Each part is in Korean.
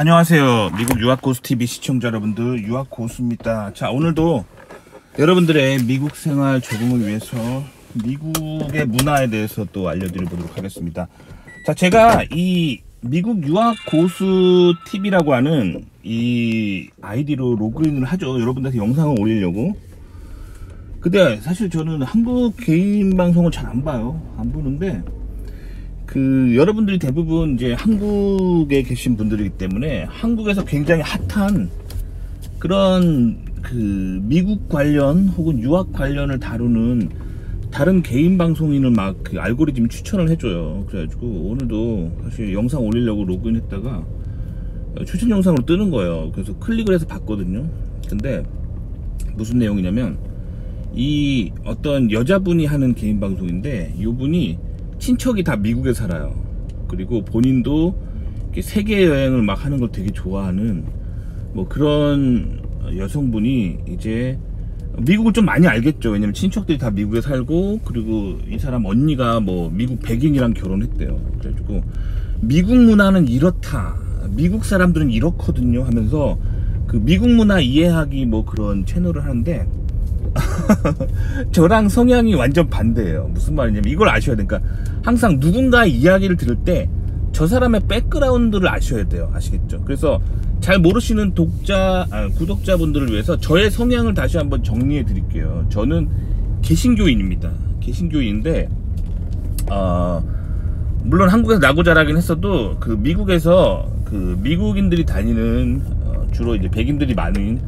안녕하세요. 미국 유학고수TV 시청자 여러분들, 유학고수입니다. 자, 오늘도 여러분들의 미국 생활 적응을 위해서 미국의 문화에 대해서 또 알려드리도록 하겠습니다. 자, 제가 이 미국 유학고수TV라고 하는 이 아이디로 로그인을 하죠. 여러분들한테 영상을 올리려고. 근데 사실 저는 한국 개인 방송을 잘 안 봐요. 안 보는데 여러분들이 대부분 이제 한국에 계신 분들이기 때문에 한국에서 굉장히 핫한 그런 미국 관련 혹은 유학 관련을 다루는 다른 개인 방송인을 막 알고리즘이 추천을 해줘요. 그래가지고 오늘도 사실 영상 올리려고 로그인했다가 추천 영상으로 뜨는 거예요. 그래서 클릭을 해서 봤거든요. 근데 무슨 내용이냐면 이 어떤 여자분이 하는 개인 방송인데 이분이 친척이 다 미국에 살아요. 그리고 본인도 세계 여행을 막 하는 걸 되게 좋아하는 뭐 그런 여성분이 이제 미국을 좀 많이 알겠죠. 왜냐면 친척들이 다 미국에 살고, 그리고 이 사람 언니가 뭐 미국 백인이랑 결혼했대요. 그래가지고 미국 문화는 이렇다, 미국 사람들은 이렇거든요 하면서 미국 문화 이해하기 뭐 그런 채널을 하는데 저랑 성향이 완전 반대예요. 무슨 말이냐면 이걸 아셔야 되니까, 항상 누군가의 이야기를 들을 때 저 사람의 백그라운드를 아셔야 돼요. 아시겠죠? 그래서 잘 모르시는 구독자분들을 위해서 저의 성향을 다시 한번 정리해 드릴게요. 저는 개신교인입니다. 개신교인인데 물론 한국에서 나고 자라긴 했어도 미국에서 미국인들이 다니는 주로 이제 백인들이 많은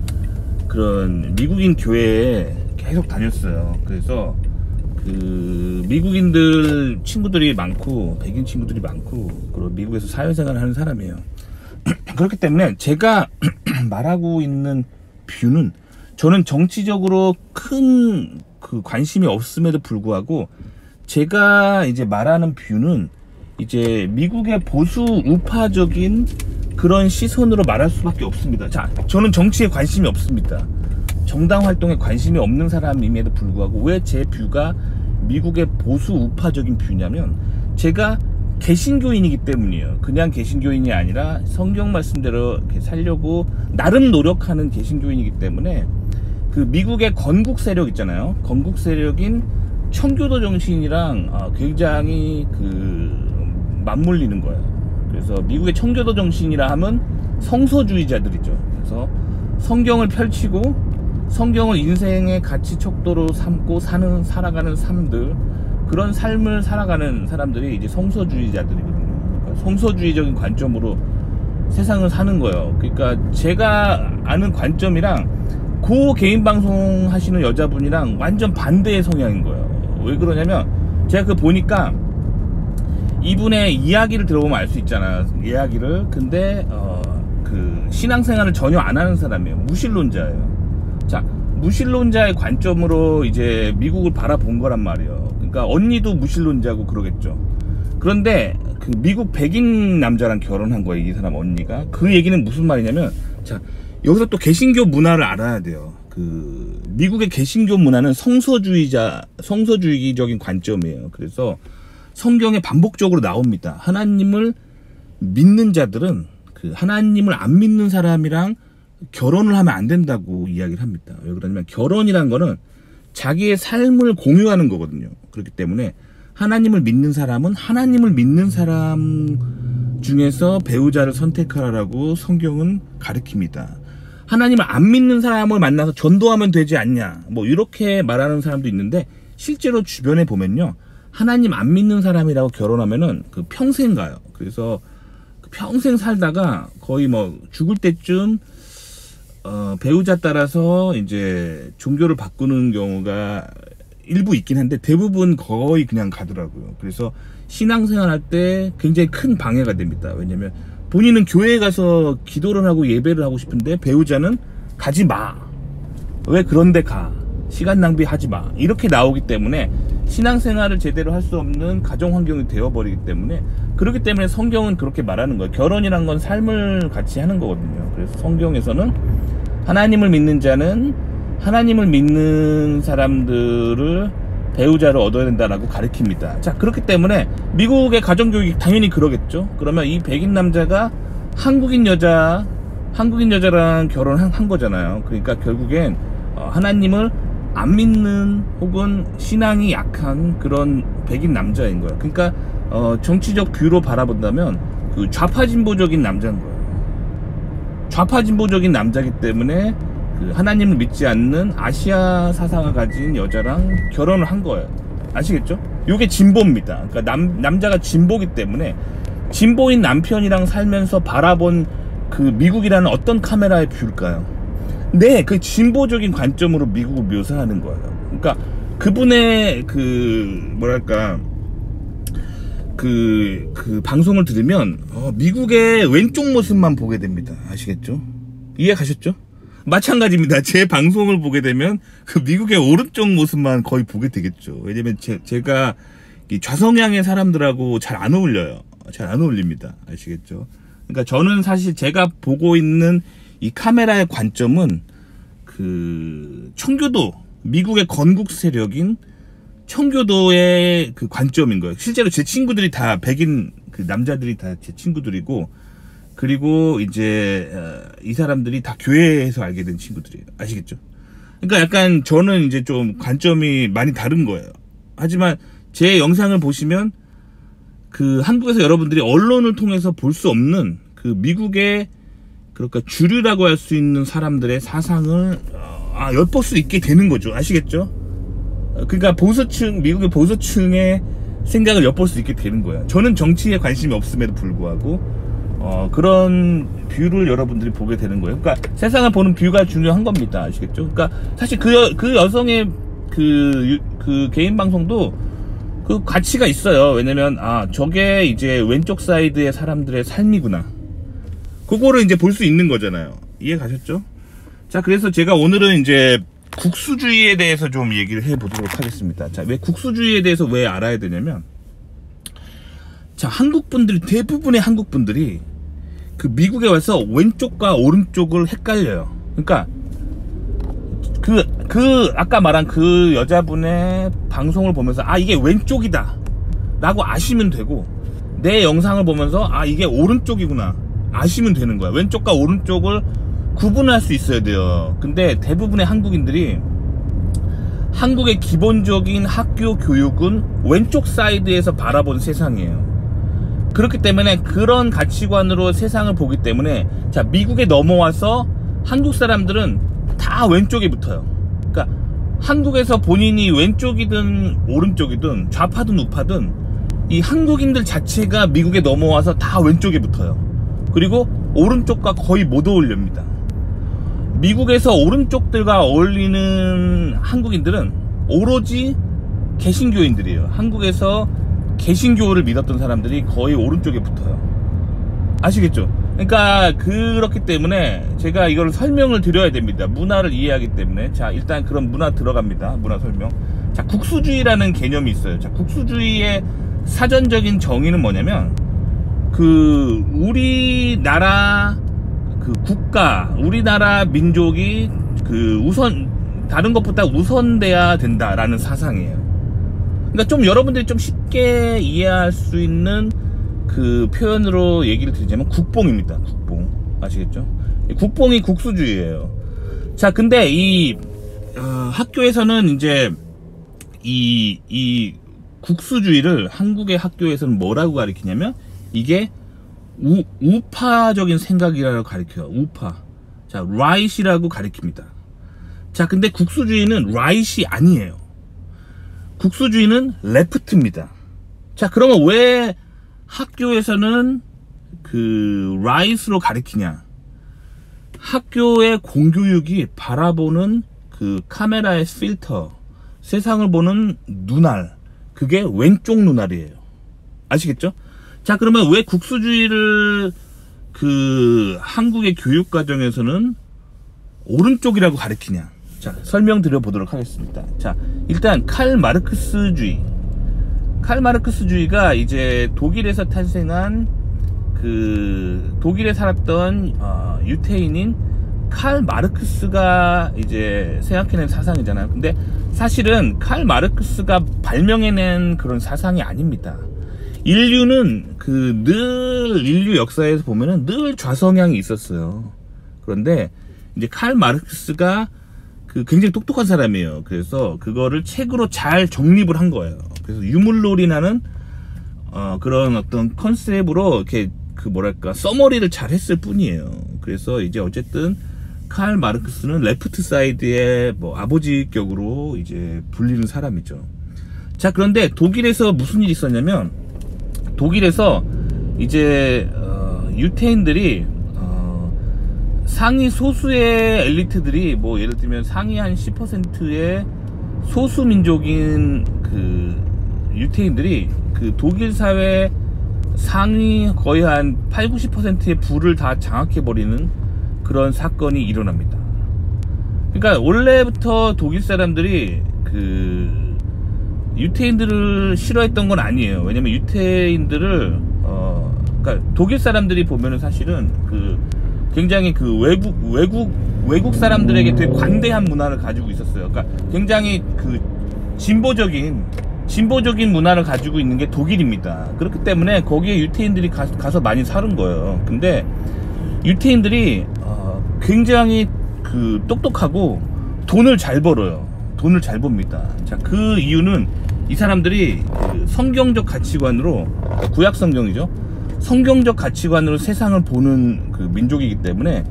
그런 미국인 교회에 계속 다녔어요. 그래서 미국인들 친구들이 많고, 백인 친구들이 많고, 그리고 미국에서 사회생활을 하는 사람이에요. 그렇기 때문에 제가 말하고 있는 뷰는, 저는 정치적으로 큰 관심이 없음에도 불구하고 제가 이제 말하는 뷰는 이제 미국의 보수 우파적인 그런 시선으로 말할 수밖에 없습니다. 자, 저는 정치에 관심이 없습니다. 정당 활동에 관심이 없는 사람임에도 불구하고 왜 제 뷰가 미국의 보수 우파적인 뷰냐면, 제가 개신교인이기 때문이에요. 그냥 개신교인이 아니라 성경 말씀대로 이렇게 살려고 나름 노력하는 개신교인이기 때문에 미국의 건국 세력 있잖아요. 건국 세력인 청교도 정신이랑 굉장히 맞물리는 거예요. 그래서 미국의 청교도 정신이라 하면 성서주의자들이죠. 그래서 성경을 펼치고 성경을 인생의 가치 척도로 삼고 살아가는 삶들, 그런 삶을 살아가는 사람들이 이제 성서주의자들이거든요. 그러니까 성서주의적인 관점으로 세상을 사는 거예요. 그러니까 제가 아는 관점이랑 개인 방송 하시는 여자분이랑 완전 반대의 성향인 거예요. 왜 그러냐면 제가 보니까 이분의 이야기를 들어보면 알 수 있잖아요. 이야기를. 근데 신앙생활을 전혀 안 하는 사람이에요. 무신론자예요. 자, 무신론자의 관점으로 이제 미국을 바라본 거란 말이에요. 그러니까 언니도 무신론자고 그러겠죠. 그런데 미국 백인 남자랑 결혼한 거예요, 이 사람 언니가. 그 얘기는 무슨 말이냐면, 자, 여기서 또 개신교 문화를 알아야 돼요. 미국의 개신교 문화는 성서주의적인 관점이에요. 그래서 성경에 반복적으로 나옵니다. 하나님을 믿는 자들은 하나님을 안 믿는 사람이랑 결혼을 하면 안 된다고 이야기를 합니다. 왜 그러냐면 결혼이란 거는 자기의 삶을 공유하는 거거든요. 그렇기 때문에 하나님을 믿는 사람은 하나님을 믿는 사람 중에서 배우자를 선택하라고 성경은 가르칩니다. 하나님을 안 믿는 사람을 만나서 전도하면 되지 않냐, 뭐 이렇게 말하는 사람도 있는데, 실제로 주변에 보면요, 하나님 안 믿는 사람이라고 결혼하면은 평생 가요. 그래서 평생 살다가 거의 뭐 죽을 때쯤 배우자 따라서 이제 종교를 바꾸는 경우가 일부 있긴 한데 대부분 거의 그냥 가더라고요. 그래서 신앙생활 할 때 굉장히 큰 방해가 됩니다. 왜냐면 본인은 교회에 가서 기도를 하고 예배를 하고 싶은데 배우자는 가지 마, 왜 그런데 가, 시간 낭비하지 마, 이렇게 나오기 때문에 신앙생활을 제대로 할 수 없는 가정환경이 되어버리기 때문에, 그렇기 때문에 성경은 그렇게 말하는 거예요. 결혼이란 건 삶을 같이 하는 거거든요. 그래서 성경에서는 하나님을 믿는 자는 하나님을 믿는 사람들을 배우자를 얻어야 된다라고 가르칩니다. 자, 그렇기 때문에 미국의 가정교육이 당연히 그러겠죠. 그러면 이 백인 남자가 한국인 여자랑 결혼한 거잖아요. 그러니까 결국엔 하나님을 안 믿는 혹은 신앙이 약한 그런 백인 남자인 거예요. 그러니까 정치적 뷰로 바라본다면 그 좌파진보적인 남자인 거예요. 좌파진보적인 남자이기 때문에 그 하나님을 믿지 않는 아시아 사상을 가진 여자랑 결혼을 한 거예요. 아시겠죠? 요게 진보입니다. 그러니까 남자가 진보기 때문에 진보인 남편이랑 살면서 바라본 그 미국이라는 어떤 카메라의 뷰일까요? 네, 그 진보적인 관점으로 미국을 묘사하는 거예요. 그러니까 그분의 뭐랄까 방송을 들으면 미국의 왼쪽 모습만 보게 됩니다. 아시겠죠? 이해 가셨죠? 마찬가지입니다. 제 방송을 보게 되면 그 미국의 오른쪽 모습만 거의 보게 되겠죠. 왜냐면 제가 이 좌성향의 사람들하고 잘 안 어울려요. 잘 안 어울립니다. 아시겠죠? 그러니까 저는 사실 제가 보고 있는 이 카메라의 관점은 그 청교도, 미국의 건국 세력인 청교도의 그 관점인 거예요. 실제로 제 친구들이 다 백인 그 남자들이 다 제 친구들이고, 그리고 이제 이 사람들이 다 교회에서 알게 된 친구들이에요. 아시겠죠? 그러니까 약간 저는 이제 좀 관점이 많이 다른 거예요. 하지만 제 영상을 보시면 그 한국에서 여러분들이 언론을 통해서 볼 수 없는 그 미국의 그러니까 주류라고 할 수 있는 사람들의 사상을 엿볼 수 있게 되는 거죠. 아시겠죠? 그러니까 미국의 보수층의 생각을 엿볼 수 있게 되는 거예요. 저는 정치에 관심이 없음에도 불구하고 그런 뷰를 여러분들이 보게 되는 거예요. 그러니까 세상을 보는 뷰가 중요한 겁니다. 아시겠죠? 그러니까 사실 그 여성의 그 개인 방송도 그 가치가 있어요. 왜냐면 저게 이제 왼쪽 사이드의 사람들의 삶이구나. 그거를 이제 볼 수 있는 거잖아요. 이해 가셨죠? 자, 그래서 제가 오늘은 이제 국수주의에 대해서 좀 얘기를 해보도록 하겠습니다. 자, 왜 국수주의에 대해서 왜 알아야 되냐면, 자, 대부분의 한국 분들이 그 미국에 와서 왼쪽과 오른쪽을 헷갈려요. 그러니까 아까 말한 그 여자분의 방송을 보면서 이게 왼쪽이다 라고 아시면 되고, 내 영상을 보면서 이게 오른쪽이구나 아시면 되는 거야. 왼쪽과 오른쪽을 구분할 수 있어야 돼요. 근데 대부분의 한국인들이 한국의 기본적인 학교 교육은 왼쪽 사이드에서 바라본 세상이에요. 그렇기 때문에 그런 가치관으로 세상을 보기 때문에, 자, 미국에 넘어와서 한국 사람들은 다 왼쪽에 붙어요. 그러니까 한국에서 본인이 왼쪽이든 오른쪽이든 좌파든 우파든 이 한국인들 자체가 미국에 넘어와서 다 왼쪽에 붙어요. 그리고 오른쪽과 거의 못 어울립니다. 미국에서 오른쪽들과 어울리는 한국인들은 오로지 개신교인들이에요. 한국에서 개신교를 믿었던 사람들이 거의 오른쪽에 붙어요. 아시겠죠? 그러니까 그렇기 때문에 제가 이걸 설명을 드려야 됩니다. 문화를 이해하기 때문에. 자, 일단 그런 문화 들어갑니다. 문화 설명. 자, 국수주의라는 개념이 있어요. 자, 국수주의의 사전적인 정의는 뭐냐면, 그 우리나라 그 국가, 우리나라 민족이 그 다른 것보다 우선돼야 된다라는 사상이에요. 그러니까 좀 여러분들이 좀 쉽게 이해할 수 있는 그 표현으로 얘기를 드리자면 국뽕입니다. 국뽕. 아시겠죠? 국뽕이 국수주의예요. 자, 근데 학교에서는 이제 이 국수주의를 한국의 학교에서는 뭐라고 가리키냐면, 이게 우파적인 생각이라고 가리켜요. 우파. 자, right이라고 가리킵니다. 자, 근데 국수주의는 right이 아니에요. 국수주의는 left입니다. 자, 그러면 왜 학교에서는 그 right으로 가리키냐? 학교의 공교육이 바라보는 그 카메라의 필터, 세상을 보는 눈알, 그게 왼쪽 눈알이에요. 아시겠죠? 자, 그러면 왜 국수주의를 그 한국의 교육 과정에서는 오른쪽이라고 가리키냐? 자, 설명드려 보도록 하겠습니다. 자, 일단 칼 마르크스주의가 이제 독일에서 탄생한 그 독일에 살았던 유태인인 칼 마르크스가 이제 생각해낸 사상이잖아요. 근데 사실은 칼 마르크스가 발명해낸 그런 사상이 아닙니다. 인류는 늘 인류 역사에서 보면은 늘 좌성향이 있었어요. 그런데 이제 칼 마르크스가 굉장히 똑똑한 사람이에요. 그래서 그거를 책으로 잘 정립을 한 거예요. 그래서 유물론이라는 그런 어떤 컨셉으로 이렇게 뭐랄까 서머리를 잘 했을 뿐이에요. 그래서 이제 어쨌든 칼 마르크스는 레프트 사이드의 뭐 아버지격으로 이제 불리는 사람이죠. 자, 그런데 독일에서 무슨 일이 있었냐면, 독일에서 이제 유태인들이 상위 소수의 엘리트들이 뭐 예를 들면 상위 한 10%의 소수 민족인 유태인들이 독일 사회 상위 거의 한 80~90%의 부를 다 장악해버리는 그런 사건이 일어납니다. 그러니까 원래부터 독일 사람들이 유태인들을 싫어했던 건 아니에요. 왜냐면 유태인들을 그러니까 독일 사람들이 보면은 사실은 굉장히 외국 사람들에게 되게 관대한 문화를 가지고 있었어요. 그러니까 굉장히 진보적인 문화를 가지고 있는 게 독일입니다. 그렇기 때문에 거기에 유태인들이 가서 많이 사는 거예요. 근데 유태인들이 굉장히 똑똑하고 돈을 잘 벌어요. 돈을 잘 법니다. 자, 그 이유는 이 사람들이 성경적 가치관으로, 구약 성경이죠. 성경적 가치관으로 세상을 보는 민족이기 때문에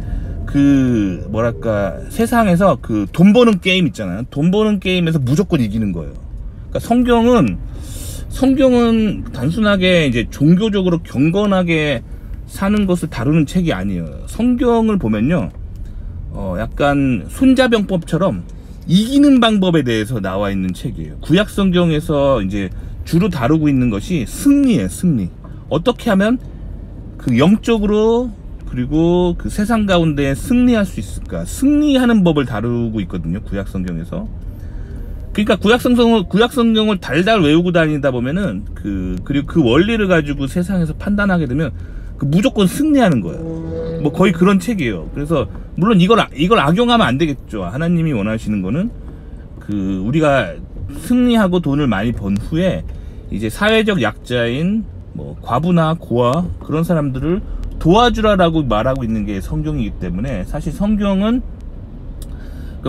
뭐랄까 세상에서 돈 버는 게임 있잖아요. 돈 버는 게임에서 무조건 이기는 거예요. 그러니까 성경은 단순하게 이제 종교적으로 경건하게 사는 것을 다루는 책이 아니에요. 성경을 보면요, 약간 손자병법처럼 이기는 방법에 대해서 나와 있는 책이에요. 구약 성경에서 이제 주로 다루고 있는 것이 승리예요, 승리. 어떻게 하면 영적으로 그리고 세상 가운데 승리할 수 있을까? 승리하는 법을 다루고 있거든요, 구약 성경에서. 그러니까 구약 성경을 달달 외우고 다니다 보면은 그리고 그 원리를 가지고 세상에서 판단하게 되면 무조건 승리하는 거예요. 뭐 거의 그런 책이에요. 그래서 물론 이걸 악용하면 안 되겠죠. 하나님이 원하시는 거는 우리가 승리하고 돈을 많이 번 후에 이제 사회적 약자인 뭐 과부나 고아 그런 사람들을 도와주라라고 말하고 있는 게 성경이기 때문에, 사실 성경은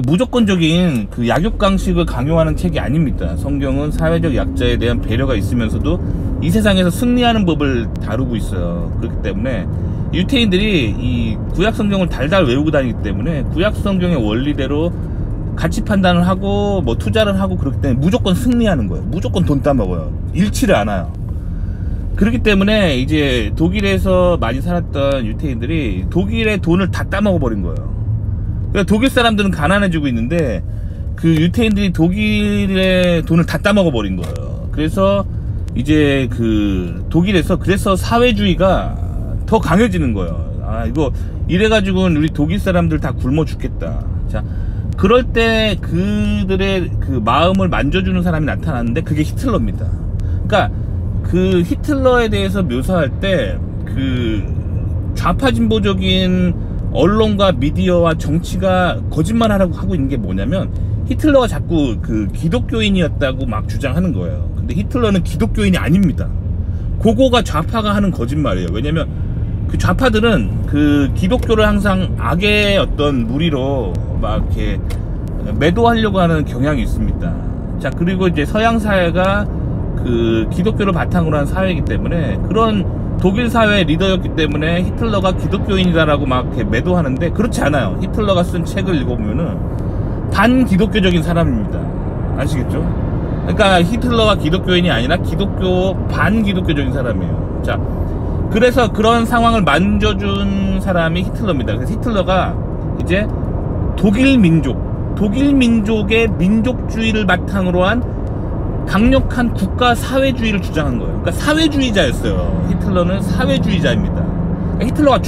무조건적인 약육강식을 강요하는 책이 아닙니다. 성경은 사회적 약자에 대한 배려가 있으면서도 이 세상에서 승리하는 법을 다루고 있어요. 그렇기 때문에 유태인들이 이 구약 성경을 달달 외우고 다니기 때문에 구약 성경의 원리대로 가치 판단을 하고 뭐 투자를 하고 그렇기 때문에 무조건 승리하는 거예요. 무조건 돈 따먹어요. 잃지를 않아요. 그렇기 때문에 이제 독일에서 많이 살았던 유태인들이 독일의 돈을 다 따먹어 버린 거예요. 그러니까 독일 사람들은 가난해지고 있는데 유태인들이 독일의 돈을 다 따먹어 버린 거예요. 그래서 이제 독일에서 그래서 사회주의가 더 강해지는 거예요. 이거 이래가지고는 우리 독일 사람들 다 굶어 죽겠다. 자, 그럴 때 그들의 마음을 만져주는 사람이 나타났는데 그게 히틀러입니다. 그러니까 히틀러에 대해서 묘사할 때 좌파 진보적인 언론과 미디어와 정치가 거짓말하라고 하고 있는 게 뭐냐면, 히틀러가 자꾸 기독교인이었다고 막 주장하는 거예요. 근데 히틀러는 기독교인이 아닙니다. 그거가 좌파가 하는 거짓말이에요. 왜냐면 좌파들은 기독교를 항상 악의 어떤 무리로 막 이렇게 매도하려고 하는 경향이 있습니다. 자, 그리고 이제 서양 사회가 기독교를 바탕으로 한 사회이기 때문에, 그런 독일 사회의 리더였기 때문에 히틀러가 기독교인이다라고 막 이렇게 매도하는데 그렇지 않아요. 히틀러가 쓴 책을 읽어보면은 반기독교적인 사람입니다. 아시겠죠? 그러니까 히틀러가 기독교인이 아니라 반기독교적인 사람이에요. 자, 그래서 그런 상황을 만져준 사람이 히틀러입니다. 그래서 히틀러가 이제 독일 민족의 민족주의를 바탕으로 한 강력한 국가 사회주의를 주장한 거예요. 그러니까 사회주의자였어요. 히틀러는 사회주의자입니다. 그러니까 히틀러가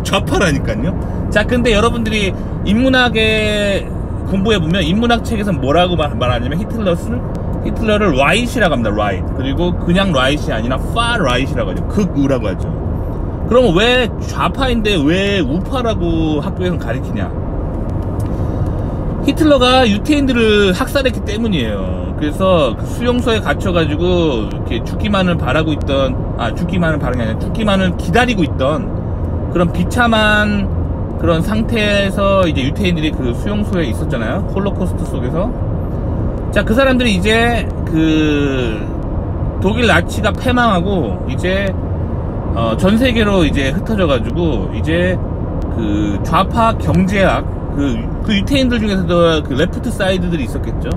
좌파라니까요. 자, 근데 여러분들이 인문학에 공부해보면 인문학 책에서 뭐라고 말하냐면 히틀러를 라이트라고 합니다. 라이트. 그리고 그냥 라이트이 아니라 far right이라고 하죠. 극우라고 하죠. 그러면 왜 좌파인데 왜 우파라고 학교에서는 가리키냐? 히틀러가 유태인들을 학살했기 때문이에요. 그래서 그 수용소에 갇혀가지고 이렇게 죽기만을 바라고 있던, 죽기만을 바라는 게 아니라 죽기만을 기다리고 있던 그런 비참한 그런 상태에서 이제 유태인들이 그 수용소에 있었잖아요. 홀로코스트 속에서. 자, 그 사람들이 이제 그 독일 나치가 패망하고 이제 전 세계로 이제 흩어져가지고 이제 그 좌파 경제학, 그 유태인들 중에서도 그 레프트 사이드들이 있었겠죠.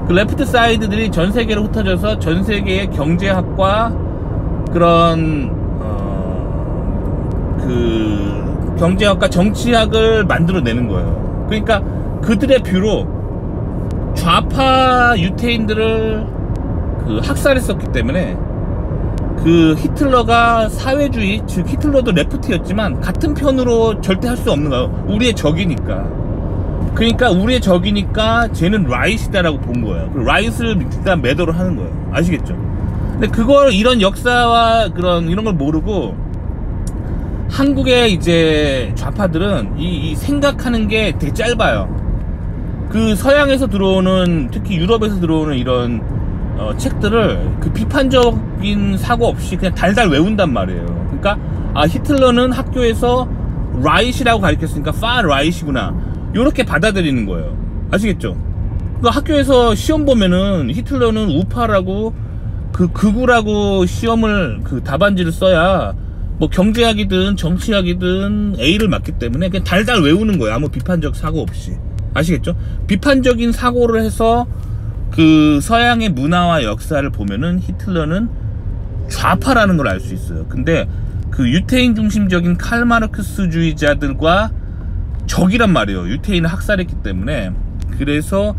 그 레프트 사이드들이 전 세계로 흩어져서 전 세계의 경제학과 그런 그 경제학과 정치학을 만들어내는 거예요. 그러니까 그들의 뷰로 좌파 유태인들을 그 학살했었기 때문에 그 히틀러가 사회주의, 즉 히틀러도 레프트였지만 같은 편으로 절대 할 수 없는 거예요. 우리의 적이니까. 그러니까 우리의 적이니까 쟤는 라이시다라고 본 거예요. 그 라이스를 일단 매도를 하는 거예요. 아시겠죠? 근데 그걸, 이런 역사와 이런 걸 모르고 한국의 이제 좌파들은 이 생각하는 게 되게 짧아요. 그 서양에서 들어오는, 특히 유럽에서 들어오는 이런 책들을 그 비판적인 사고 없이 그냥 달달 외운단 말이에요. 그러니까 히틀러는 학교에서 라이시라고 가르쳤으니까 파 라이시구나, 요렇게 받아들이는 거예요. 아시겠죠? 그 학교에서 시험 보면은 히틀러는 우파라고 그 극우라고 시험을 그 답안지를 써야 뭐 경제학이든 정치학이든 A를 맞기 때문에 그냥 달달 외우는 거예요. 아무 비판적 사고 없이. 아시겠죠? 비판적인 사고를 해서 그 서양의 문화와 역사를 보면은 히틀러는 좌파라는 걸 알 수 있어요. 근데 그 유태인 중심적인 칼마르크스주의자들과 적이란 말이에요. 유태인을 학살했기 때문에. 그래서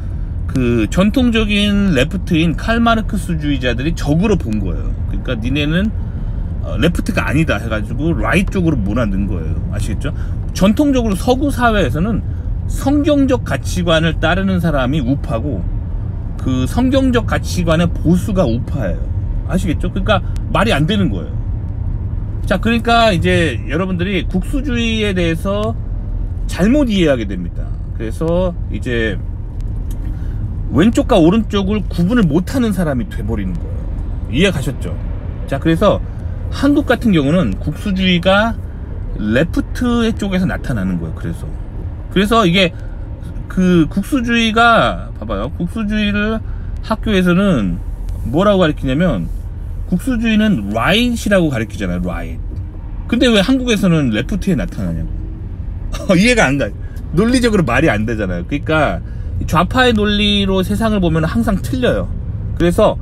그 전통적인 레프트인 칼마르크스주의자들이 적으로 본 거예요. 그러니까 니네는 레프트가 아니다 해가지고 라이트 쪽으로 몰아넣은 거예요. 아시겠죠? 전통적으로 서구 사회에서는 성경적 가치관을 따르는 사람이 우파고 그 성경적 가치관의 보수가 우파예요. 아시겠죠? 그러니까 말이 안 되는 거예요. 자, 그러니까 이제 여러분들이 국수주의에 대해서 잘못 이해하게 됩니다. 그래서 이제 왼쪽과 오른쪽을 구분을 못하는 사람이 돼버리는 거예요. 이해 가셨죠? 자, 그래서 한국 같은 경우는 국수주의가 레프트 쪽에서 나타나는 거예요. 그래서 이게 그 국수주의가, 봐봐요. 국수주의를 학교에서는 뭐라고 가르치냐면 국수주의는 라이트이라고 가르치잖아요. 라이트. 근데 왜 한국에서는 레프트에 나타나냐고. 이해가 안 가요. 논리적으로 말이 안 되잖아요. 그러니까 좌파의 논리로 세상을 보면 항상 틀려요. 그래서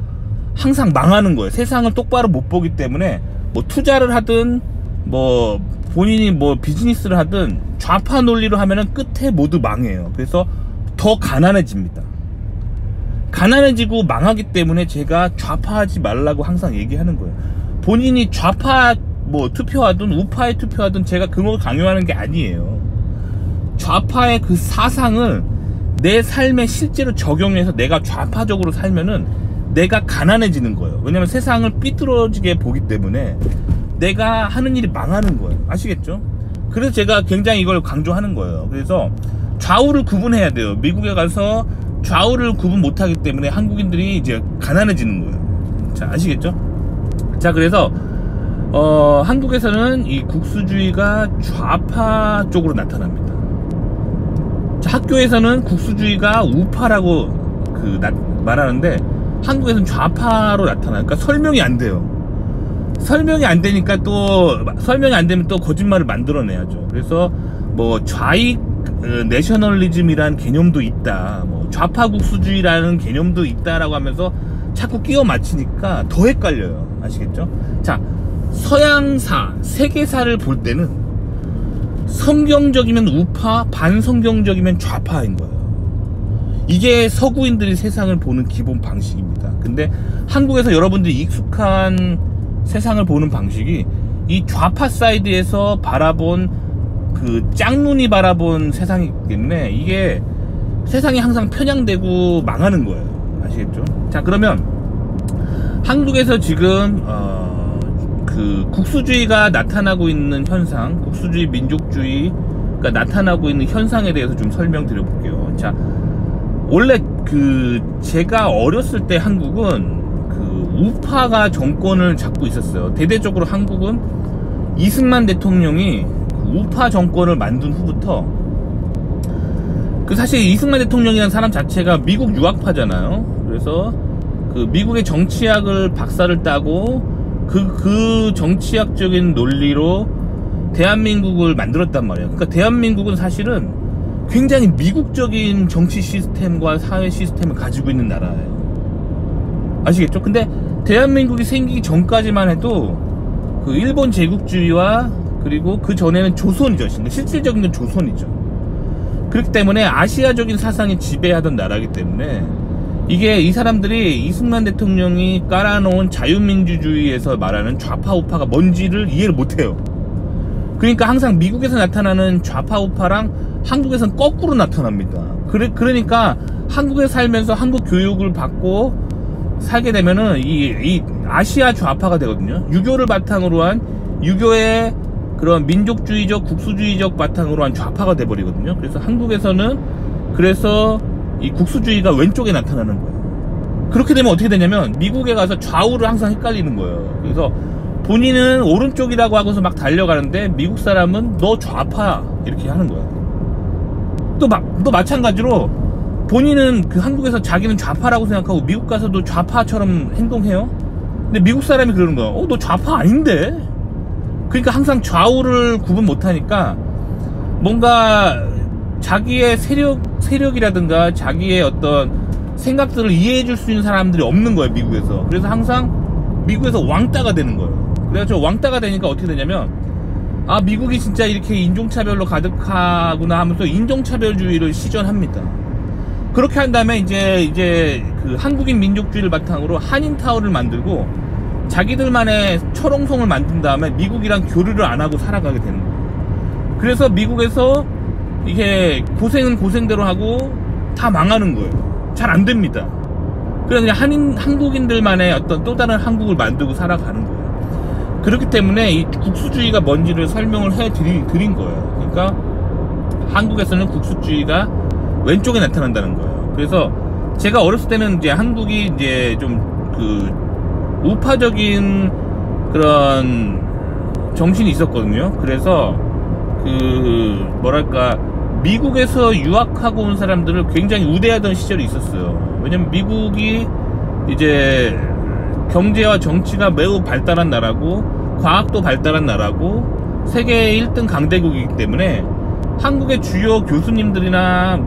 항상 망하는 거예요. 세상을 똑바로 못 보기 때문에 뭐 투자를 하든 뭐 본인이 뭐 비즈니스를 하든 좌파 논리로 하면은 끝에 모두 망해요. 그래서 더 가난해집니다. 가난해지고 망하기 때문에 제가 좌파하지 말라고 항상 얘기하는 거예요. 본인이 좌파 뭐 투표하든 우파에 투표하든 제가 그걸 강요하는 게 아니에요. 좌파의 그 사상을 내 삶에 실제로 적용해서 내가 좌파적으로 살면은 내가 가난해지는 거예요. 왜냐면 세상을 삐뚤어지게 보기 때문에 내가 하는 일이 망하는 거예요. 아시겠죠? 그래서 제가 굉장히 이걸 강조하는 거예요. 그래서 좌우를 구분해야 돼요. 미국에 가서 좌우를 구분 못하기 때문에 한국인들이 이제 가난해지는 거예요. 자, 아시겠죠? 자, 그래서 한국에서는 이 국수주의가 좌파 쪽으로 나타납니다. 자, 학교에서는 국수주의가 우파라고 말하는데 한국에서는 좌파로 나타나요. 그러니까 설명이 안 돼요. 설명이 안 되니까 설명이 안 되면 또 거짓말을 만들어내야죠. 그래서 뭐 좌익 내셔널리즘이라는 개념도 있다, 뭐 좌파 국수주의라는 개념도 있다라고 하면서 자꾸 끼워 맞히니까 더 헷갈려요. 아시겠죠? 자, 서양사, 세계사를 볼 때는 성경적이면 우파, 반성경적이면 좌파인 거예요. 이게 서구인들이 세상을 보는 기본 방식입니다. 근데 한국에서 여러분들이 익숙한 세상을 보는 방식이 이 좌파 사이드에서 바라본 그 짝눈이 바라본 세상이기 때문에 이게 세상이 항상 편향되고 망하는 거예요. 아시겠죠? 자, 그러면 한국에서 지금 그 국수주의가 나타나고 있는 현상, 국수주의 민족주의가 나타나고 있는 현상에 대해서 좀 설명드려 볼게요. 자, 원래 제가 어렸을 때 한국은 우파가 정권을 잡고 있었어요. 대대적으로 한국은 이승만 대통령이 우파 정권을 만든 후부터 사실 이승만 대통령이라는 사람 자체가 미국 유학파잖아요. 그래서 미국의 정치학을 박사를 따고 그 정치학적인 논리로 대한민국을 만들었단 말이에요. 그러니까 대한민국은 사실은 굉장히 미국적인 정치 시스템과 사회 시스템을 가지고 있는 나라예요. 아시겠죠? 근데 대한민국이 생기기 전까지만 해도 일본 제국주의와 그리고 그 전에는 조선이죠. 실질적인 건 조선이죠. 그렇기 때문에 아시아적인 사상이 지배하던 나라이기 때문에 이 사람들이 이승만 대통령이 깔아놓은 자유민주주의에서 말하는 좌파 우파가 뭔지를 이해를 못해요. 그러니까 항상 미국에서 나타나는 좌파 우파랑 한국에서는 거꾸로 나타납니다. 그러니까 한국에 살면서 한국 교육을 받고 살게 되면은 이 아시아 좌파가 되거든요. 유교를 바탕으로 한 유교의 그런 민족주의적 국수주의적 바탕으로 한 좌파가 돼버리거든요. 그래서 한국에서는 이 국수주의가 왼쪽에 나타나는 거예요. 그렇게 되면 어떻게 되냐면 미국에 가서 좌우를 항상 헷갈리는 거예요. 그래서 본인은 오른쪽이라고 하고서 막 달려가는데 미국 사람은 너 좌파 이렇게 하는 거예요. 또 마찬가지로 본인은 한국에서 자기는 좌파라고 생각하고 미국 가서도 좌파처럼 행동해요. 근데 미국 사람이 그러는 거야. 너 좌파 아닌데? 그러니까 항상 좌우를 구분 못하니까 뭔가 자기의 세력이라든가 자기의 어떤 생각들을 이해해 줄 수 있는 사람들이 없는 거예요, 미국에서. 그래서 항상 미국에서 왕따가 되는 거예요. 그래서 왕따가 되니까 어떻게 되냐면 미국이 진짜 이렇게 인종차별로 가득하구나 하면서 인종차별주의를 시전합니다. 그렇게 한 다음에 이제 한국인 민족주의를 바탕으로 한인타운을 만들고 자기들만의 철옹성을 만든 다음에 미국이랑 교류를 안 하고 살아가게 되는 거예요. 그래서 미국에서 이게 고생은 고생대로 하고 다 망하는 거예요. 잘 안 됩니다. 그래서 그냥 한국인들만의 어떤 또 다른 한국을 만들고 살아가는 거예요. 그렇기 때문에 이 국수주의가 뭔지를 설명을 해드린 거예요. 그러니까 한국에서는 국수주의가 왼쪽에 나타난다는 거예요. 그래서 제가 어렸을 때는 한국이 좀 우파적인 그런 정신이 있었거든요. 그래서 뭐랄까 미국에서 유학하고 온 사람들을 굉장히 우대하던 시절이 있었어요. 왜냐면 미국이 경제와 정치가 매우 발달한 나라고 과학도 발달한 나라고 세계 1등 강대국이기 때문에 한국의 주요 교수님들이나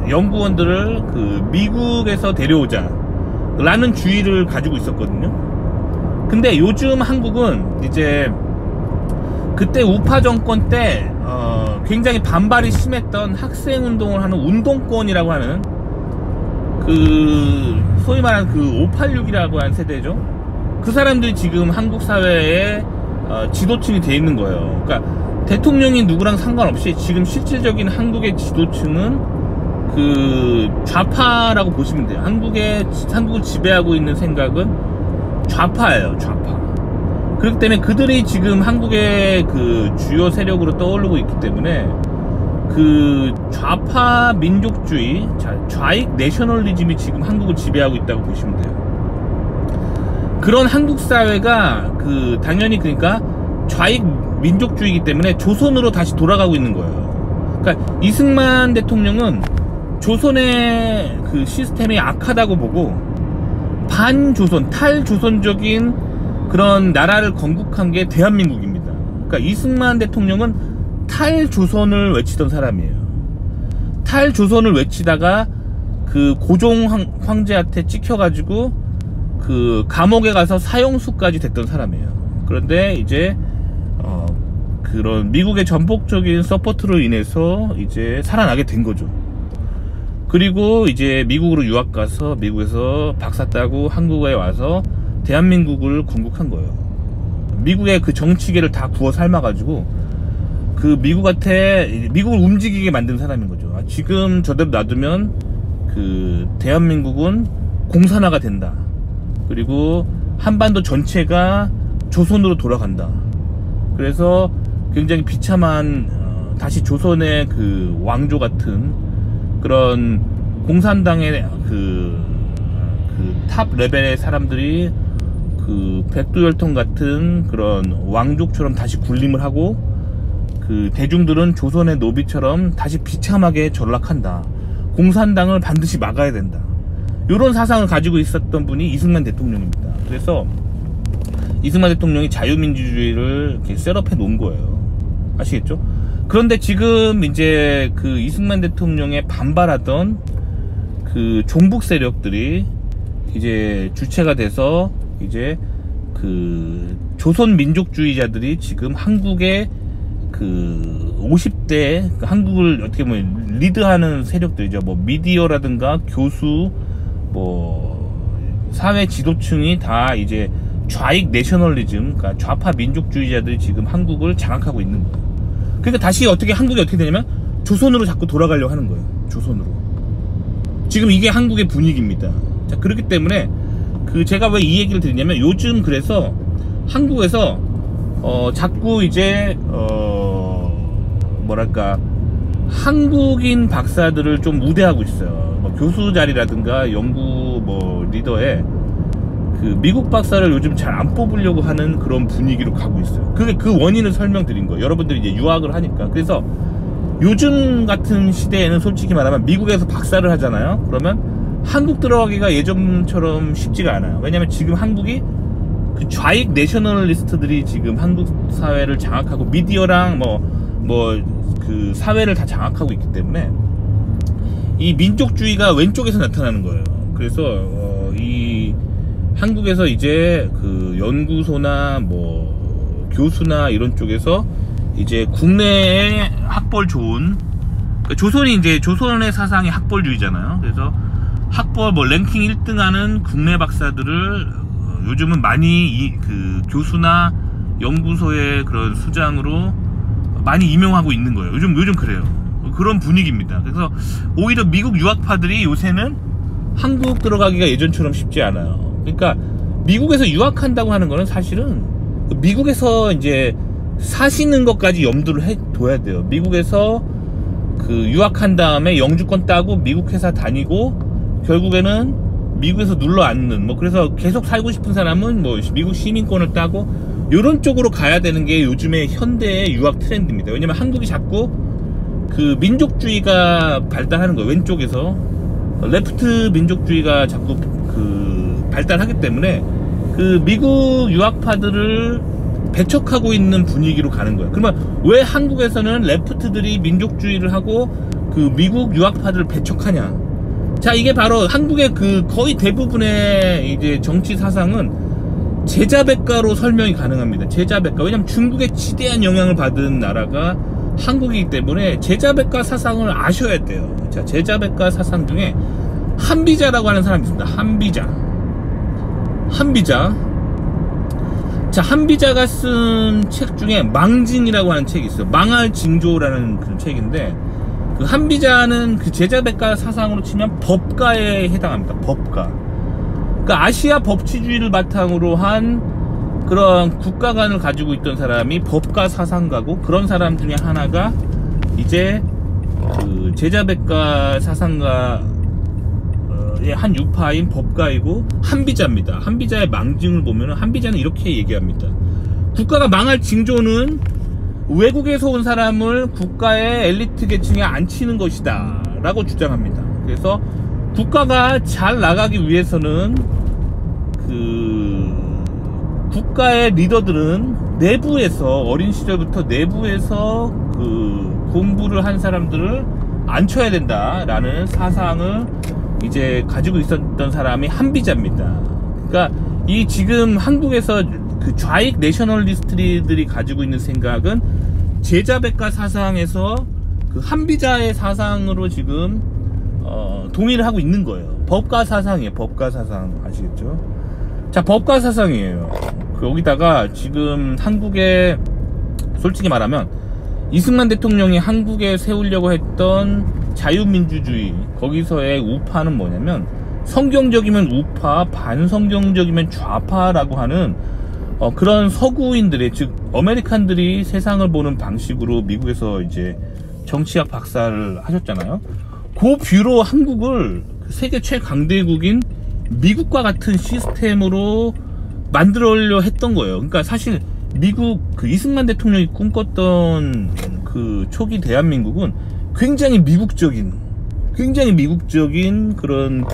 연구원들을 미국에서 데려오자 라는 주의를 가지고 있었거든요. 근데 요즘 한국은 그때 우파 정권 때 굉장히 반발이 심했던 학생운동을 하는 운동권이라고 하는 소위 말하는 586이라고 하는 세대죠. 그 사람들이 지금 한국 사회에 지도층이 돼 있는 거예요. 그러니까 대통령이 누구랑 상관없이 지금 실질적인 한국의 지도층은 좌파라고 보시면 돼요. 한국을 지배하고 있는 생각은 좌파예요, 좌파. 그렇기 때문에 그들이 지금 한국의 주요 세력으로 떠오르고 있기 때문에 좌파 민족주의, 좌익 내셔널리즘이 지금 한국을 지배하고 있다고 보시면 돼요. 그런 한국 사회가 당연히 그러니까 좌익 민족주의이기 때문에 조선으로 다시 돌아가고 있는 거예요. 그러니까 이승만 대통령은 조선의 시스템이 악하다고 보고 반조선, 탈조선적인 그런 나라를 건국한 게 대한민국입니다. 그러니까 이승만 대통령은 탈조선을 외치던 사람이에요. 탈조선을 외치다가 고종 황제한테 찍혀가지고 감옥에 가서 사형수까지 됐던 사람이에요. 그런데 그런 미국의 전폭적인 서포트로 인해서 살아나게 된 거죠. 그리고 미국으로 유학 가서 미국에서 박사 따고 한국에 와서 대한민국을 건국한 거예요. 미국의 정치계를 다 구워 삶아가지고 미국을 움직이게 만든 사람인 거죠. 지금 저대로 놔두면 대한민국은 공산화가 된다. 그리고 한반도 전체가 조선으로 돌아간다. 그래서 굉장히 비참한 다시 조선의 왕조 같은 그런 공산당의 탑 레벨의 사람들이 백두혈통 같은 그런 왕족처럼 다시 군림을 하고 대중들은 조선의 노비처럼 다시 비참하게 전락한다. 공산당을 반드시 막아야 된다. 이런 사상을 가지고 있었던 분이 이승만 대통령입니다. 그래서 이승만 대통령이 자유민주주의를 이렇게 셋업해 놓은 거예요. 아시겠죠? 그런데 지금 이제 이승만 대통령에 반발하던 종북 세력들이 이제 주체가 돼서 이제 조선 민족주의자들이 지금 한국의 50대 한국을 어떻게 보면 리드하는 세력들이죠. 뭐 미디어라든가 교수, 뭐 사회 지도층이 다 이제 좌익 내셔널리즘, 그러니까 좌파 민족주의자들이 지금 한국을 장악하고 있는 거예요. 그러니까 다시 한국이 어떻게 되냐면 조선으로 자꾸 돌아가려고 하는 거예요. 조선으로. 지금 이게 한국의 분위기입니다. 자, 그렇기 때문에 제가 왜 이 얘기를 드리냐면 요즘 그래서 한국에서 자꾸 이제 뭐랄까 한국인 박사들을 좀 우대하고 있어요. 뭐 교수 자리라든가 연구 리더에 미국 박사를 요즘 잘 안 뽑으려고 하는 그런 분위기로 가고 있어요. 그 원인을 설명드린 거예요. 여러분들이 이제 유학을 하니까. 그래서 요즘 같은 시대에는 솔직히 말하면 미국에서 박사를 하잖아요. 그러면 한국 들어가기가 예전처럼 쉽지가 않아요. 왜냐면 지금 한국이 좌익 내셔널리스트들이 지금 한국 사회를 장악하고 미디어랑 사회를 다 장악하고 있기 때문에 이 민족주의가 왼쪽에서 나타나는 거예요. 그래서 이 한국에서 이제 연구소나 교수나 이런 쪽에서 이제 국내에 학벌 좋은 조선의 사상이 학벌주의잖아요. 그래서 학벌 랭킹 1등 하는 국내 박사들을 요즘은 많이 교수나 연구소의 그런 수장으로 많이 임용하고 있는 거예요. 요즘 그래요. 그런 분위기입니다. 그래서 오히려 미국 유학파들이 요새는 한국 들어가기가 예전처럼 쉽지 않아요. 그러니까 미국에서 유학한다고 하는 거는 사실은 미국에서 이제 사시는 것까지 염두를 둬야 돼요. 미국에서 유학한 다음에 영주권 따고 미국 회사 다니고 결국에는 미국에서 눌러 앉는 그래서 계속 살고 싶은 사람은 미국 시민권을 따고 이런 쪽으로 가야 되는 게 요즘의 현대의 유학 트렌드입니다. 왜냐면 한국이 자꾸 민족주의가 발달하는 거예요. 왼쪽에서 레프트 민족주의가 자꾸 발달하기 때문에 미국 유학파들을 배척하고 있는 분위기로 가는 거예요. 그러면 왜 한국에서는 레프트들이 민족주의를 하고 미국 유학파들을 배척하냐? 자, 이게 바로 한국의 거의 대부분의 이제 정치 사상은 제자백가로 설명이 가능합니다. 제자백가. 왜냐면 중국에 지대한 영향을 받은 나라가 한국이기 때문에 제자백가 사상을 아셔야 돼요. 자, 제자백가 사상 중에 한비자라고 하는 사람이 있습니다. 한비자. 자, 한비자가 쓴 책 중에 망징이라고 하는 책이 있어요. 망할 징조라는 그런 책인데 한비자는 제자백가 사상으로 치면 법가에 해당합니다. 법가. 그러니까 아시아 법치주의를 바탕으로 한 그런 국가관을 가지고 있던 사람이 법가 사상가고, 그런 사람 중에 하나가 이제 제자백가 사상가의 한 유파인 법가이고 한비자입니다. 한비자의 망징을 보면 한비자는 이렇게 얘기합니다. 국가가 망할 징조는 외국에서 온 사람을 국가의 엘리트 계층에 앉히는 것이다 라고 주장합니다. 그래서 국가가 잘 나가기 위해서는 국가의 리더들은 내부에서, 어린 시절부터 내부에서 공부를 한 사람들을 앉혀야 된다라는 사상을 이제 가지고 있었던 사람이 한비자입니다. 그러니까 이 지금 한국에서 좌익 내셔널리스트들이 가지고 있는 생각은 제자백가 사상에서 한비자의 사상으로 지금 동의를 하고 있는 거예요. 법가 사상이에요. 법가 사상 아시겠죠? 자, 법가 사상이에요. 여기다가 지금 한국에 솔직히 말하면 이승만 대통령이 한국에 세우려고 했던 자유민주주의, 거기서의 우파는 뭐냐면 성경적이면 우파, 반성경적이면 좌파라고 하는 그런 서구인들의, 즉 어메리칸들이 세상을 보는 방식으로 미국에서 이제 정치학 박사를 하셨잖아요. 그 뷰로 한국을 세계 최강대국인 미국과 같은 시스템으로 만들려고 했던 거예요. 그러니까 사실 미국 그 이승만 대통령이 꿈꿨던 그 초기 대한민국은 굉장히 미국적인 그런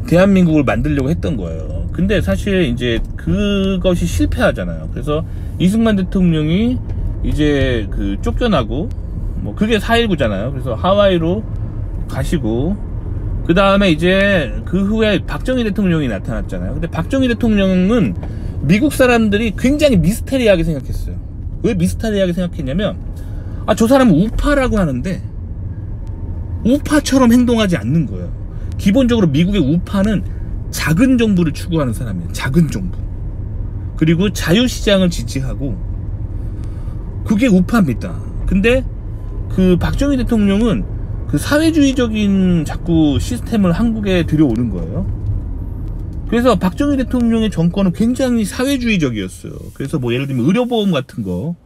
대한민국을 만들려고 했던 거예요. 근데 사실 이제 그것이 실패하잖아요. 그래서 이승만 대통령이 이제 그 쫓겨나고, 뭐 그게 4.19잖아요. 그래서 하와이로 가시고, 그 다음에 이제 그 후에 박정희 대통령이 나타났잖아요. 근데 박정희 대통령은 미국 사람들이 굉장히 미스테리하게 생각했어요. 왜 미스테리하게 생각했냐면, 아, 저 사람은 우파라고 하는데 우파처럼 행동하지 않는 거예요. 기본적으로 미국의 우파는 작은 정부를 추구하는 사람이에요. 작은 정부. 그리고 자유시장을 지지하고, 그게 우파입니다. 근데 그 박정희 대통령은 그 사회주의적인 자꾸 시스템을 한국에 들여오는 거예요. 그래서 박정희 대통령의 정권은 굉장히 사회주의적이었어요. 그래서 뭐 예를 들면 의료보험 같은 거,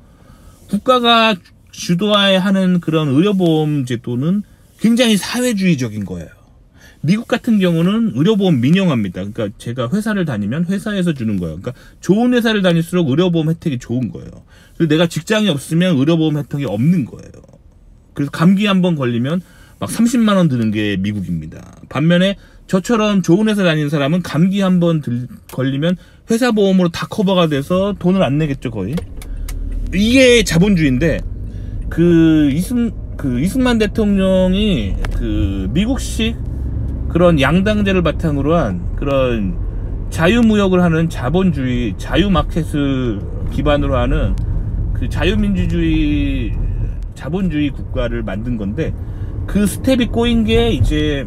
국가가 주도하에 하는 그런 의료보험 제도는 굉장히 사회주의적인 거예요. 미국 같은 경우는 의료보험 민영화입니다. 그러니까 제가 회사를 다니면 회사에서 주는 거예요. 그러니까 좋은 회사를 다닐수록 의료보험 혜택이 좋은 거예요. 그리고 내가 직장이 없으면 의료보험 혜택이 없는 거예요. 그래서 감기 한번 걸리면 막 30만 원 드는 게 미국입니다. 반면에 저처럼 좋은 회사 다니는 사람은 감기 한번 걸리면 회사 보험으로 다 커버가 돼서 돈을 안 내겠죠, 거의. 이게 자본주의인데, 이승만 대통령이 그 미국식 그런 양당제를 바탕으로 한 그런 자유무역을 하는 자본주의, 자유마켓을 기반으로 하는 그 자유민주주의, 자본주의 국가를 만든 건데, 그 스텝이 꼬인 게 이제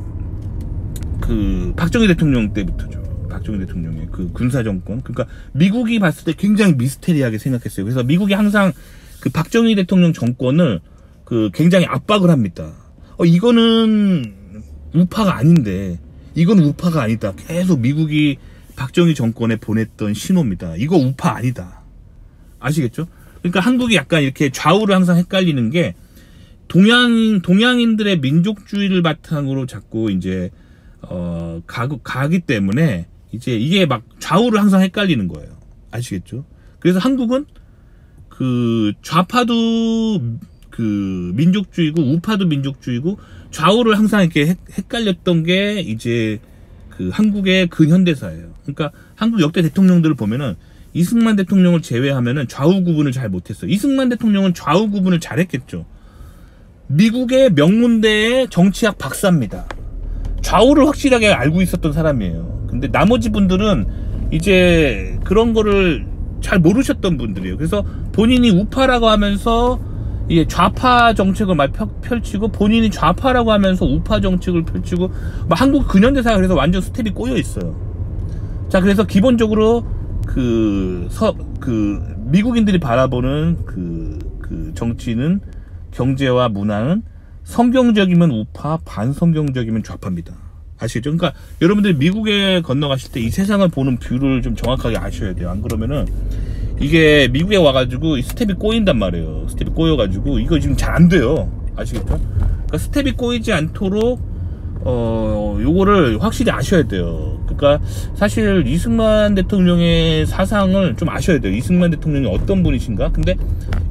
그 박정희 대통령 때부터죠. 박정희 대통령의 그 군사정권. 그러니까 미국이 봤을 때 굉장히 미스테리하게 생각했어요. 그래서 미국이 항상 그 박정희 대통령 정권을 그 굉장히 압박을 합니다. 이거는 우파가 아닌데, 이건 우파가 아니다. 계속 미국이 박정희 정권에 보냈던 신호입니다. 이거 우파 아니다. 아시겠죠? 그러니까 한국이 약간 이렇게 좌우를 항상 헷갈리는 게, 동양인들의 민족주의를 바탕으로 자꾸 이제 가기 때문에 이제 이게 막 좌우를 항상 헷갈리는 거예요. 아시겠죠? 그래서 한국은 그 좌파도 그 민족주의고 우파도 민족주의고 좌우를 항상 이렇게 헷갈렸던 게 이제 그 한국의 근현대사예요. 그러니까 한국 역대 대통령들을 보면은 이승만 대통령을 제외하면은 좌우 구분을 잘 못했어요. 이승만 대통령은 좌우 구분을 잘했겠죠. 미국의 명문대의 정치학 박사입니다. 좌우를 확실하게 알고 있었던 사람이에요. 근데 나머지 분들은 이제 그런 거를 잘 모르셨던 분들이에요. 그래서 본인이 우파라고 하면서 이게 좌파 정책을 막 펼치고, 본인이 좌파라고 하면서 우파 정책을 펼치고, 막 한국 근현대사가 그래서 완전 스텝이 꼬여 있어요. 자, 그래서 기본적으로 미국인들이 바라보는 그 정치는, 경제와 문화는 성경적이면 우파, 반성경적이면 좌파입니다. 아시겠죠? 그러니까 여러분들이 미국에 건너가실 때 이 세상을 보는 뷰를 좀 정확하게 아셔야 돼요. 안 그러면은 이게 미국에 와가지고 스텝이 꼬인단 말이에요. 스텝이 꼬여가지고 이거 지금 잘 안 돼요. 아시겠죠? 그러니까 스텝이 꼬이지 않도록 요거를 확실히 아셔야 돼요. 그러니까 사실 이승만 대통령의 사상을 좀 아셔야 돼요. 이승만 대통령이 어떤 분이신가? 근데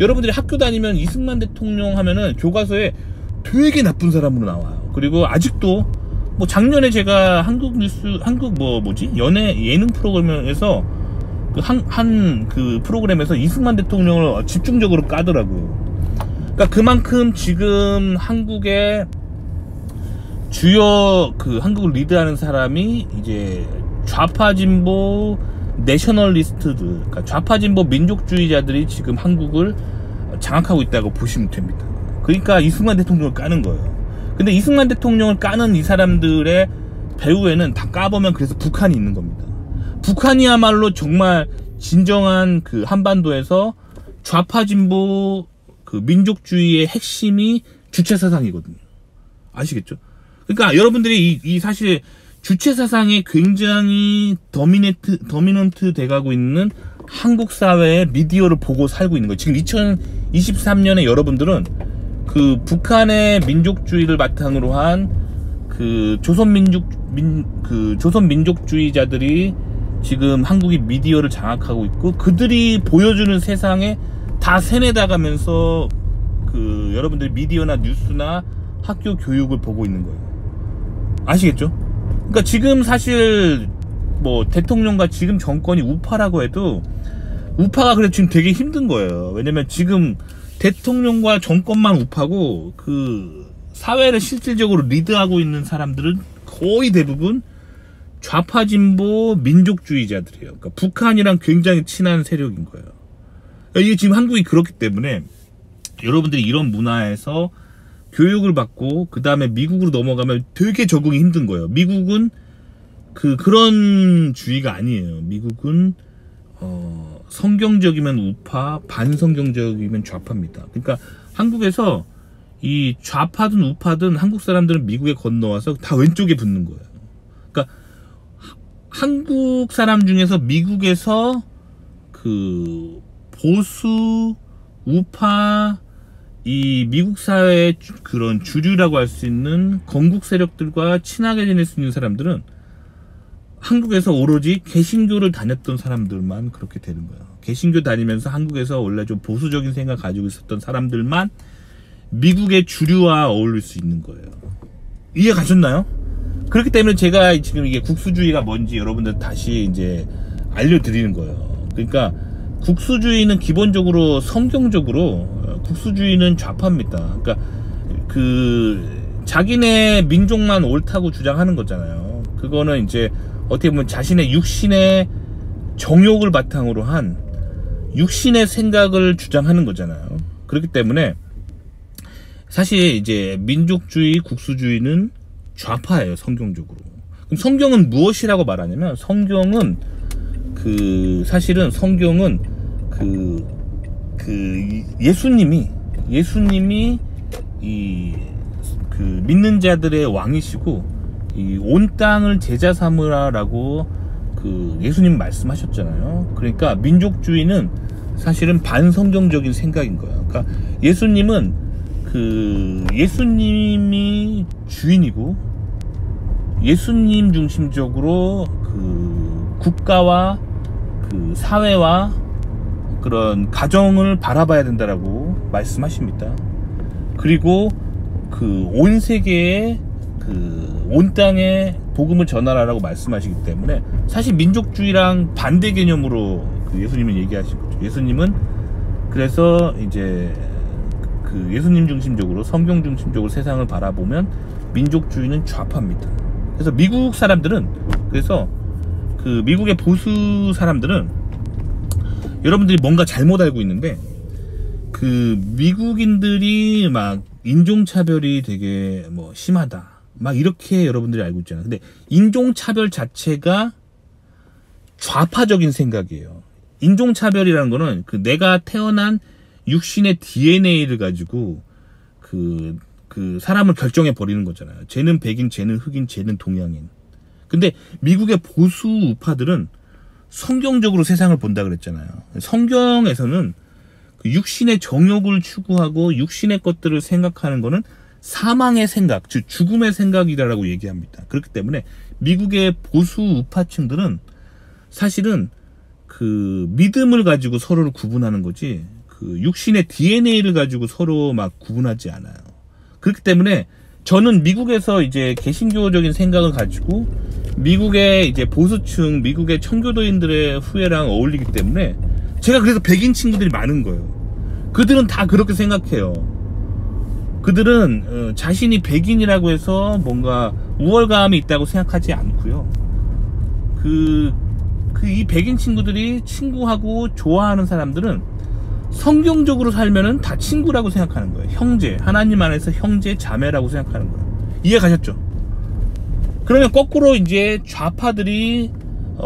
여러분들이 학교 다니면 이승만 대통령 하면은 교과서에 되게 나쁜 사람으로 나와요. 그리고 아직도 뭐 작년에 제가 예능 프로그램에서 그 프로그램에서 이승만 대통령을 집중적으로 까더라고요. 그러니까 그만큼 지금 한국의 주요 한국을 리드하는 사람이 이제 좌파 진보 내셔널리스트들, 그러니까 좌파 진보 민족주의자들이 지금 한국을 장악하고 있다고 보시면 됩니다. 그러니까 이승만 대통령을 까는 거예요. 근데 이승만 대통령을 까는 이 사람들의 배후에는 다 까보면 그래서 북한이 있는 겁니다. 북한이야말로 정말 진정한 그 한반도에서 좌파 진보 그 민족주의의 핵심이 주체 사상이거든요. 아시겠죠? 그러니까 여러분들이 이 사실 주체 사상에 굉장히 더미넌트 돼가고 있는 한국 사회의 미디어를 보고 살고 있는 거예요. 지금 2023년에 여러분들은 그 북한의 민족주의를 바탕으로 한 그 조선민족주의자들이 지금 한국의 미디어를 장악하고 있고, 그들이 보여주는 세상에 다 세뇌당하면서 그 여러분들 미디어나 뉴스나 학교 교육을 보고 있는 거예요. 아시겠죠? 그러니까 지금 사실 뭐 대통령과 지금 정권이 우파라고 해도 우파가 그래 지금 되게 힘든 거예요. 왜냐면 지금 대통령과 정권만 우파고 그 사회를 실질적으로 리드하고 있는 사람들은 거의 대부분 좌파 진보 민족주의자들이에요. 그러니까 북한이랑 굉장히 친한 세력인 거예요. 이게 지금 한국이 그렇기 때문에 여러분들이 이런 문화에서 교육을 받고 그 다음에 미국으로 넘어가면 되게 적응이 힘든 거예요. 미국은 그런 주의가 아니에요. 미국은 성경적이면 우파, 반성경적이면 좌파입니다. 그러니까 한국에서 이 좌파든 우파든 한국 사람들은 미국에 건너와서 다 왼쪽에 붙는 거예요. 그러니까 한국 사람 중에서 미국에서 그 보수, 우파, 이 미국 사회의 그런 주류라고 할 수 있는 건국 세력들과 친하게 지낼 수 있는 사람들은 한국에서 오로지 개신교를 다녔던 사람들만 그렇게 되는 거예요. 개신교 다니면서 한국에서 원래 좀 보수적인 생각 가지고 있었던 사람들만 미국의 주류와 어울릴 수 있는 거예요. 이해 가셨나요? 그렇기 때문에 제가 지금 이게 국수주의가 뭔지 여러분들 다시 이제 알려드리는 거예요. 그러니까 국수주의는 기본적으로 성경적으로 국수주의는 좌파입니다. 그러니까 그 자기네 민족만 옳다고 주장하는 거잖아요. 그거는 이제 어떻게 보면 자신의 육신의 정욕을 바탕으로 한 육신의 생각을 주장하는 거잖아요. 그렇기 때문에 사실 이제 민족주의, 국수주의는 좌파예요, 성경적으로. 그럼 성경은 무엇이라고 말하냐면, 성경은 사실은 성경은 예수님이 믿는 자들의 왕이시고 이 온 땅을 제자 삼으라라고 예수님 말씀하셨잖아요. 그러니까 민족주의는 사실은 반성경적인 생각인 거예요. 그러니까 예수님은 예수님이 주인이고 예수님 중심적으로 국가와 사회와 그런 가정을 바라봐야 된다라고 말씀하십니다. 그리고 온 세계에 온 땅에 복음을 전하라라고 말씀하시기 때문에 사실 민족주의랑 반대 개념으로 예수님은 얘기하신 거죠. 예수님은 그래서 이제 예수님 중심적으로 성경 중심적으로 세상을 바라보면 민족주의는 좌파입니다. 그래서 미국 사람들은 그래서 미국의 보수 사람들은 여러분들이 뭔가 잘못 알고 있는데 미국인들이 막 인종차별이 되게 심하다 막 이렇게 여러분들이 알고 있잖아요. 근데 인종차별 자체가 좌파적인 생각이에요. 인종차별이라는 거는 내가 태어난 육신의 DNA를 가지고 사람을 결정해 버리는 거잖아요. 쟤는 백인, 쟤는 흑인, 쟤는 동양인. 근데 미국의 보수 우파들은 성경적으로 세상을 본다 그랬잖아요. 성경에서는 육신의 정욕을 추구하고 육신의 것들을 생각하는 거는 사망의 생각, 즉 죽음의 생각이라고 얘기합니다. 그렇기 때문에 미국의 보수 우파층들은 사실은 믿음을 가지고 서로를 구분하는 거지 육신의 DNA를 가지고 서로 막 구분하지 않아요. 그렇기 때문에 저는 미국에서 이제 개신교적인 생각을 가지고 미국의 이제 보수층, 미국의 청교도인들의 후예랑 어울리기 때문에 제가 그래서 백인 친구들이 많은 거예요. 그들은 다 그렇게 생각해요. 그들은 자신이 백인이라고 해서 뭔가 우월감이 있다고 생각하지 않고요. 이 백인 친구들이 친구하고 좋아하는 사람들은 성경적으로 살면은 다 친구라고 생각하는 거예요. 형제, 하나님 안에서 형제, 자매라고 생각하는 거예요. 이해 가셨죠? 그러면 거꾸로 이제 좌파들이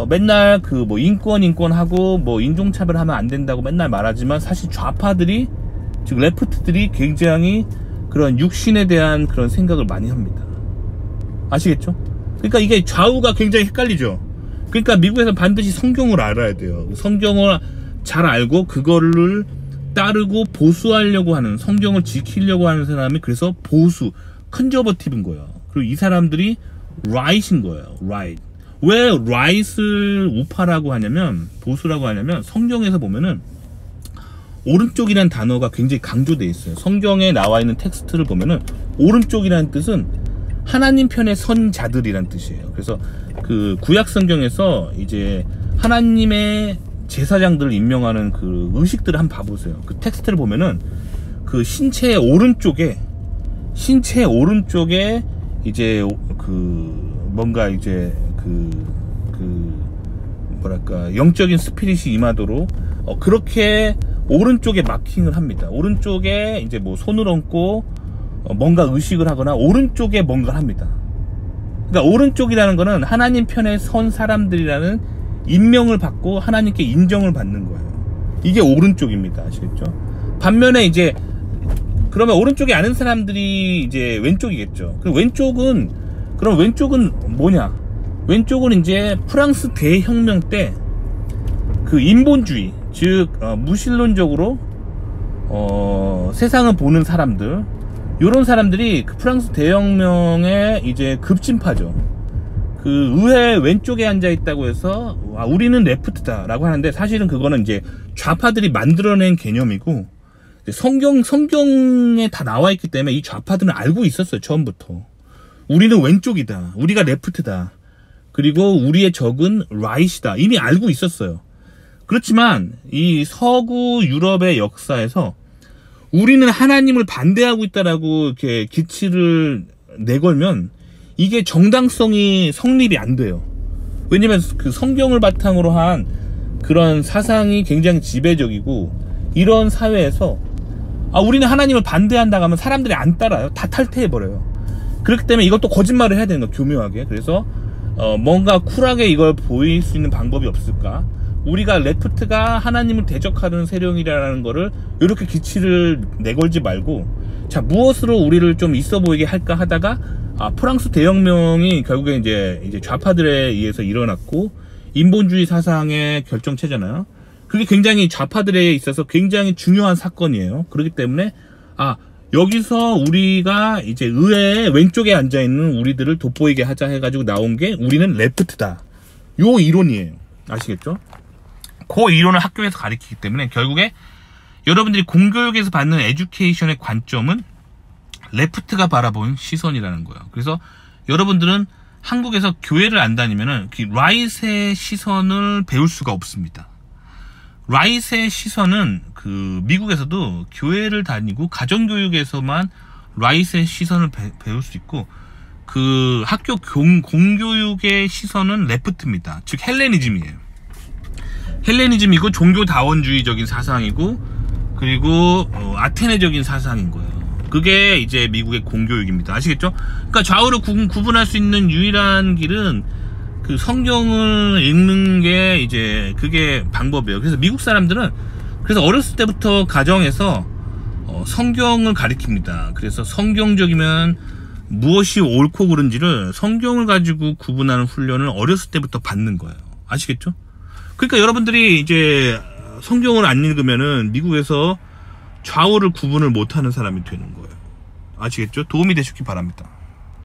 맨날 인권하고 인종차별하면 안 된다고 맨날 말하지만 사실 좌파들이 즉 레프트들이 굉장히 그런 육신에 대한 그런 생각을 많이 합니다. 아시겠죠? 그러니까 이게 좌우가 굉장히 헷갈리죠. 그러니까 미국에서 반드시 성경을 알아야 돼요. 성경을 잘 알고 그거를 따르고 보수하려고 하는, 성경을 지키려고 하는 사람이 그래서 보수, 컨저버티브인 거예요. 그리고 이 사람들이 right인 거예요. right. 왜 right을 우파라고 하냐면, 보수라고 하냐면, 성경에서 보면은 오른쪽이라는 단어가 굉장히 강조되어 있어요. 성경에 나와 있는 텍스트를 보면은 오른쪽이라는 뜻은 하나님 편에 선 자들이란 뜻이에요. 그래서 그 구약 성경에서 이제 하나님의 제사장들을 임명하는 그 의식들을 한번 봐보세요. 그 텍스트를 보면은 그 신체의 오른쪽에 이제 그 뭔가 이제 뭐랄까 영적인 스피릿이 임하도록 그렇게 오른쪽에 마킹을 합니다. 오른쪽에 이제 뭐 손을 얹고 뭔가 의식을 하거나 오른쪽에 뭔가를 합니다. 그러니까 오른쪽이라는 거는 하나님 편에 선 사람들이라는 임명을 받고 하나님께 인정을 받는 거예요. 이게 오른쪽입니다. 아시겠죠? 반면에 이제 그러면 오른쪽에 아는 사람들이 이제 왼쪽이겠죠. 그럼 왼쪽은 뭐냐? 왼쪽은 이제 프랑스 대혁명 때 그 인본주의, 즉 무신론적으로 세상을 보는 사람들, 이런 사람들이 그 프랑스 대혁명의 이제 급진파죠. 그 의회 왼쪽에 앉아 있다고 해서 우리는 레프트다라고 하는데, 사실은 그거는 이제 좌파들이 만들어낸 개념이고, 성경에 다 나와 있기 때문에 이 좌파들은 알고 있었어요. 처음부터 우리는 왼쪽이다, 우리가 레프트다, 그리고 우리의 적은 right이다, 이미 알고 있었어요. 그렇지만 이 서구 유럽의 역사에서 우리는 하나님을 반대하고 있다라고 이렇게 기치를 내걸면 이게 정당성이 성립이 안 돼요. 왜냐면 그 성경을 바탕으로 한 그런 사상이 굉장히 지배적이고, 이런 사회에서 우리는 하나님을 반대한다고 하면 사람들이 안 따라요. 다 탈퇴해버려요. 그렇기 때문에 이것도 거짓말을 해야 되는 거, 교묘하게. 그래서 뭔가 쿨하게 이걸 보일 수 있는 방법이 없을까? 우리가 레프트가 하나님을 대적하는 세력이라는 거를 이렇게 기치를 내걸지 말고, 자, 무엇으로 우리를 좀 있어 보이게 할까 하다가 프랑스 대혁명이 결국에 이제 좌파들에 의해서 일어났고, 인본주의 사상의 결정체잖아요. 그게 굉장히 좌파들에 있어서 굉장히 중요한 사건이에요. 그렇기 때문에 여기서 우리가 이제 의회의 왼쪽에 앉아있는 우리들을 돋보이게 하자 해가지고 나온 게 우리는 레프트다, 요 이론이에요. 아시겠죠? 그 이론을 학교에서 가르치기 때문에 결국에 여러분들이 공교육에서 받는 에듀케이션의 관점은 레프트가 바라본 시선이라는 거예요. 그래서 여러분들은 한국에서 교회를 안 다니면은 라이트의 시선을 배울 수가 없습니다. 라이트의 시선은 그 미국에서도 교회를 다니고 가정교육에서만 라이트의 시선을 배울 수 있고, 그 학교 공교육의 시선은 레프트입니다. 즉 헬레니즘이에요. 헬레니즘이고 종교다원주의적인 사상이고, 그리고 아테네적인 사상인 거예요. 그게 이제 미국의 공교육입니다. 아시겠죠? 그러니까 좌우를 구분할 수 있는 유일한 길은 그 성경을 읽는 게 이제 그게 방법이에요. 그래서 미국 사람들은 그래서 어렸을 때부터 가정에서 성경을 가르칩니다. 그래서 성경적이면 무엇이 옳고 그른지를 성경을 가지고 구분하는 훈련을 어렸을 때부터 받는 거예요. 아시겠죠? 그러니까 여러분들이 이제 성경을 안 읽으면은 미국에서 좌우를 구분을 못하는 사람이 되는 거예요. 아시겠죠? 도움이 되셨기 바랍니다.